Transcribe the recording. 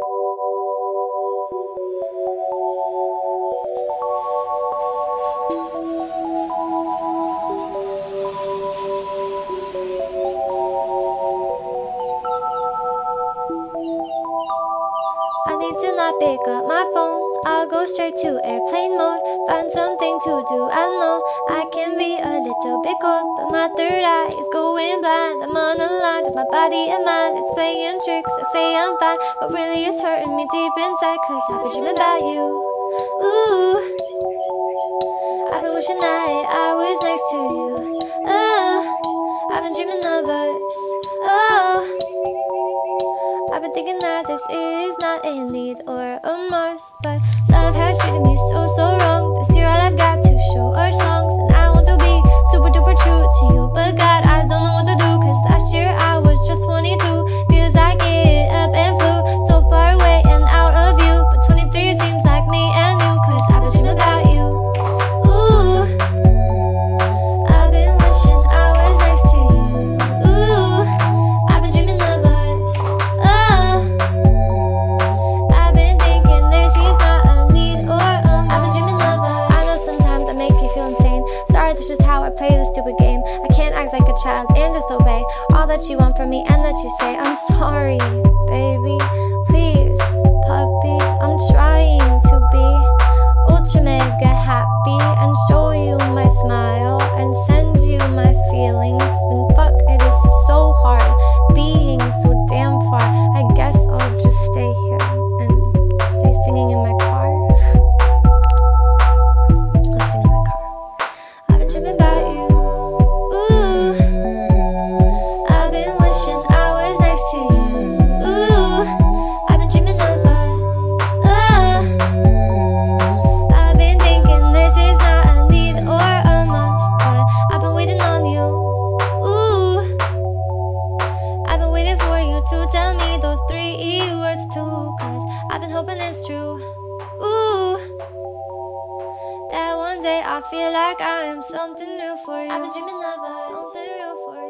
I need to not pick up my phone. I'll go straight to airplane mode. Find something to do. I know I can be a little bit cold, but my third eye is going blind. I'm on a line with my body and mind. It's playing tricks. I say I'm fine, but really it's hurting me deep inside, 'cause I've been dreaming about you. Ooh, I've been wishing I was next to you. Oh, I've been dreaming of us. Oh, I've been thinking that this is not a need or a must, but love has treated me so wrong. This year all I've got to show are songs, and I want to be super duper true to you, but God, I don't know what to do, 'cause last year I was just 22. Feels like it up and flew so far away and out of view, but 23 seems like me and you, 'cause I've been dreaming about you. Ooh, I've been wishing I was next to you. Ooh, I've been dreaming of us. Oh, I've been thinking this is not a need or a must. I've been dreaming of us. I know sometimes I make you feel insane. Sorry, that's just how I play this stupid game. I can't act like a child and disobey all that you want from me and that you say. I'm sorry, baby, please, puppy. I'm trying to be ultra mega happy and show you my smile and send you my feelings. And fuck, it is so hard being so damn far. I guess I'll just stay here and stay singing in my car. I'll sing in my car. I've been dreaming about you. Ooh, I've been wishing I was next to you. Ooh, I've been dreaming of us. Oh, I've been thinking this is not a need or a must, but I've been waiting on you. Ooh, I've been waiting for you to tell me those 3 words too, 'cause I've been hoping it's true. Ooh, that one day I feel like I am something real for you. I've been dreaming of us, something real for you.